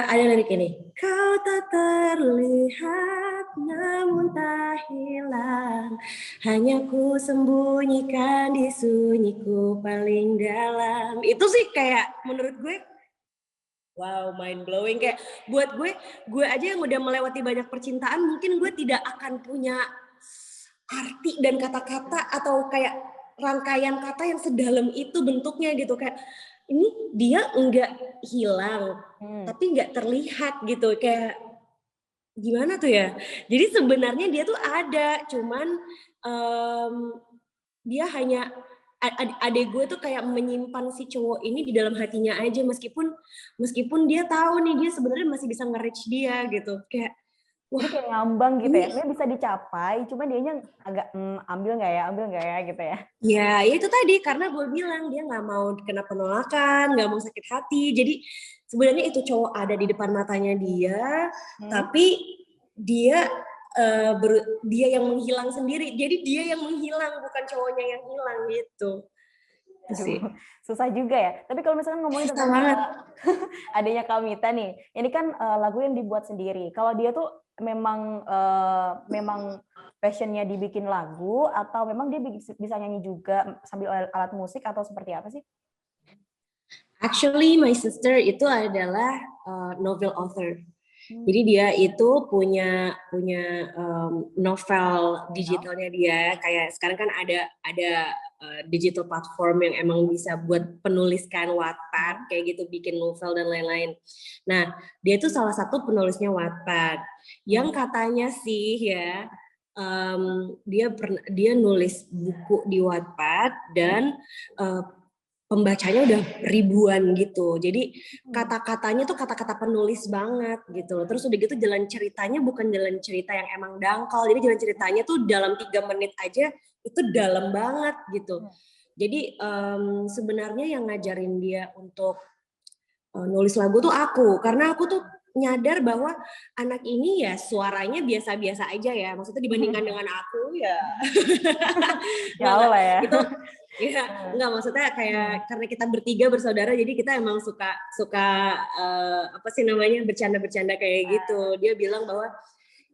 ada lirik ini. Kau tak terlihat namun tak hilang, hanya ku sembunyikan di sunyiku paling dalam. Itu sih kayak menurut gue wow, mind blowing. Kayak buat gue aja yang udah melewati banyak percintaan, mungkin gue tidak akan punya arti dan kata-kata atau kayak rangkaian kata yang sedalam itu bentuknya gitu. Kayak ini dia enggak hilang, tapi enggak terlihat gitu. Kayak gimana tuh ya? Jadi sebenarnya dia tuh ada, cuman dia hanya adek gue tuh kayak menyimpan si cowok ini di dalam hatinya aja, meskipun dia tahu nih dia sebenarnya masih bisa nge-reach dia gitu. Kayak Jadi wah, kayak ngambang gitu ini ya, sebenarnya bisa dicapai, cuman dianya agak ambil nggak ya gitu ya. ya itu tadi karena gue bilang dia nggak mau kena penolakan, nggak mau sakit hati. Jadi sebenarnya itu cowok ada di depan matanya dia, tapi dia dia yang menghilang sendiri. Jadi dia yang menghilang, bukan cowoknya yang hilang gitu. Aduh, susah juga ya. Tapi kalau misalkan ngomongin Susah tentang banget. adanya Kamita nih, ini kan lagu yang dibuat sendiri. Kalau dia tuh memang passionnya dibikin lagu atau memang dia bisa nyanyi juga sambil alat musik atau seperti apa sih? Actually, my sister itu adalah novel author. Jadi dia itu punya novel digitalnya dia. Kayak sekarang kan ada digital platform yang emang bisa buat penuliskan Wattpad kayak gitu, bikin novel dan lain-lain. Nah, dia itu salah satu penulisnya Wattpad. Yang katanya sih ya dia nulis buku di Wattpad dan pembacanya udah ribuan gitu. Jadi kata-katanya tuh kata-kata penulis banget gitu. Terus udah gitu jalan ceritanya bukan jalan cerita yang emang dangkal. Jadi jalan ceritanya tuh dalam 3 menit aja itu dalam banget gitu. Jadi sebenarnya yang ngajarin dia untuk nulis lagu tuh aku. Karena aku tuh nyadar bahwa anak ini ya suaranya biasa-biasa aja ya. Maksudnya dibandingkan dengan aku ya. Jauh lah ya. Itu ya enggak, maksudnya kayak karena kita bertiga bersaudara jadi kita emang suka apa sih namanya bercanda-bercanda kayak gitu. Dia bilang bahwa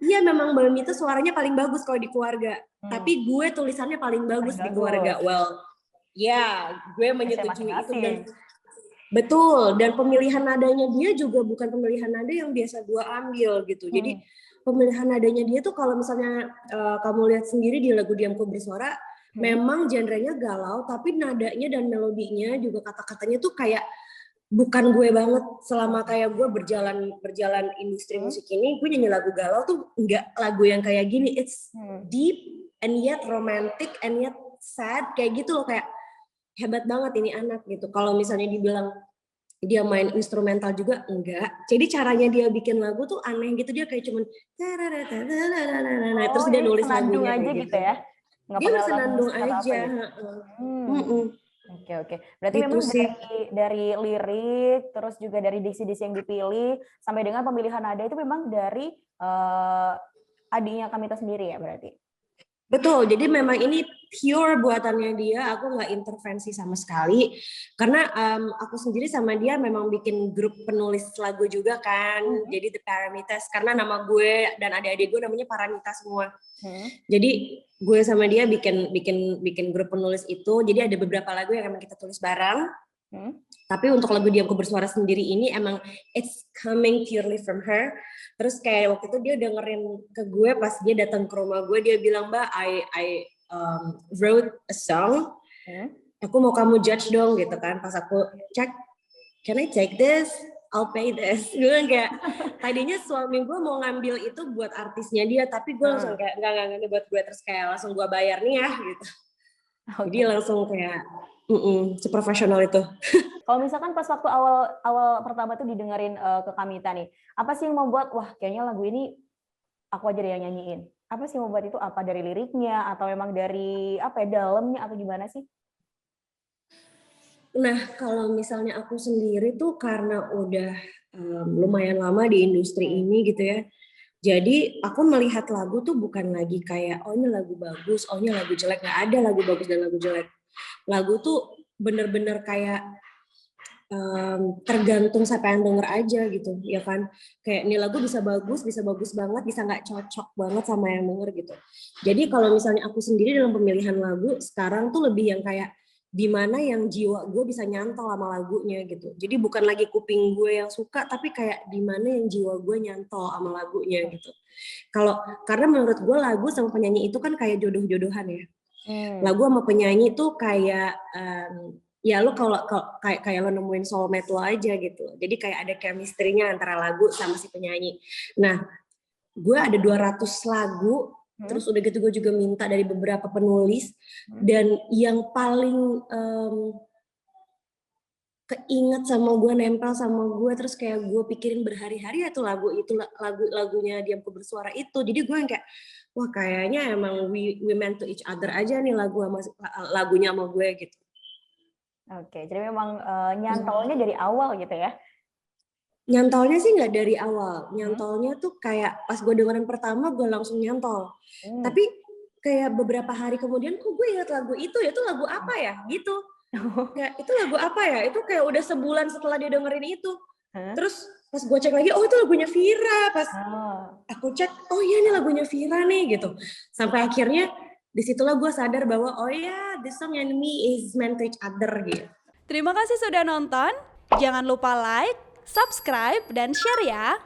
iya memang Mbak Mita suaranya paling bagus kalau di keluarga, tapi gue tulisannya paling bagus di keluarga. Well, ya gue menyetujui itu dan betul, dan pemilihan nadanya dia juga bukan pemilihan nada yang biasa gue ambil gitu. Jadi pemilihan nadanya dia tuh kalau misalnya kamu lihat sendiri di lagu Diamku Bersuara, memang genrenya galau, tapi nadanya dan melodinya juga kata-katanya tuh kayak bukan gue banget. Selama kayak gue berjalan industri musik ini, gue nyanyi lagu galau tuh enggak lagu yang kayak gini. It's deep and yet romantic and yet sad kayak gitu loh, kayak hebat banget ini anak gitu. Kalau misalnya dibilang dia main instrumental juga enggak. Jadi caranya dia bikin lagu tuh aneh gitu, dia kayak cuman terus dia nulis lagunya kayak gitu. Ya? Nggak Dia pakai alat bersenandung musik atau apa aja. gitu. Oke. Berarti Gitu memang sih. dari lirik, terus juga dari diksi-diksi yang dipilih, sampai dengan pemilihan nada itu memang dari adiknya Kamita sendiri ya berarti? Betul, jadi memang ini pure buatannya dia, aku nggak intervensi sama sekali. Karena aku sendiri sama dia memang bikin grup penulis lagu juga kan, jadi The Paramitas, karena nama gue dan adik-adik gue namanya Paramita semua. Jadi gue sama dia bikin grup penulis itu, jadi ada beberapa lagu yang emang kita tulis bareng. Tapi untuk lagu Diamku Bersuara sendiri ini emang it's coming purely from her. Terus kayak waktu itu dia dengerin ke gue pas dia datang ke rumah gue, dia bilang, "Mbak, I wrote a song. Aku mau kamu judge dong," gitu kan. Pas aku cek, "Can I take this? I'll pay this." Gue kayak tadinya suami gue mau ngambil itu buat artisnya dia, tapi gue langsung kayak enggak buat gue, terus kayak langsung gue bayar nih ya gitu. Jadi langsung kayak seprofesional itu. Kalau misalkan pas waktu awal pertama tuh didengerin ke Kamita nih, apa sih yang membuat wah kayaknya lagu ini aku aja deh yang nyanyiin? Apa sih yang membuat itu? Apa dari liriknya atau memang dari apa ya dalamnya atau gimana sih? Nah, kalau misalnya aku sendiri tuh karena udah lumayan lama di industri ini gitu ya. Jadi aku melihat lagu tuh bukan lagi kayak oh ini lagu bagus, oh ini lagu jelek, nggak ada lagu bagus dan lagu jelek. Lagu tuh bener-bener kayak tergantung siapa yang denger aja gitu, ya kan. Kayak ini lagu bisa bagus banget, bisa nggak cocok banget sama yang denger gitu. Jadi kalau misalnya aku sendiri dalam pemilihan lagu sekarang tuh lebih yang kayak di mana yang jiwa gue bisa nyantol sama lagunya gitu. Jadi bukan lagi kuping gue yang suka, tapi kayak di mana yang jiwa gue nyantol sama lagunya gitu. Karena menurut gue lagu sama penyanyi itu kan kayak jodoh-jodohan ya. Lagu sama penyanyi tuh kayak ya lo kalau kayak lo nemuin soulmate lo aja gitu. Jadi kayak ada chemistry-nya antara lagu sama si penyanyi. Nah, gue ada 200 lagu, terus udah gitu gue juga minta dari beberapa penulis, dan yang paling keinget sama gue, nempel sama gue, terus kayak gue pikirin berhari-hari itu lagunya Diamku Bersuara itu. Jadi gue yang kayak, wah kayaknya emang we meant to each other aja nih lagunya sama gue gitu. Oke, jadi memang nyantolnya dari awal gitu ya? Nyantolnya sih nggak dari awal, nyantolnya tuh kayak pas gue dengerin pertama gue langsung nyantol. Tapi kayak beberapa hari kemudian kok gue ingat lagu itu lagu apa ya gitu. Kayak itu lagu apa ya? Itu kayak udah sebulan setelah dia dengerin itu. Terus pas gue cek lagi, oh itu lagunya Vira. Pas aku cek, oh iya ini lagunya Vira nih gitu. Sampai akhirnya disitulah gue sadar bahwa oh ya, this song and me is meant to each other gitu. Terima kasih sudah nonton. Jangan lupa like, subscribe, dan share ya.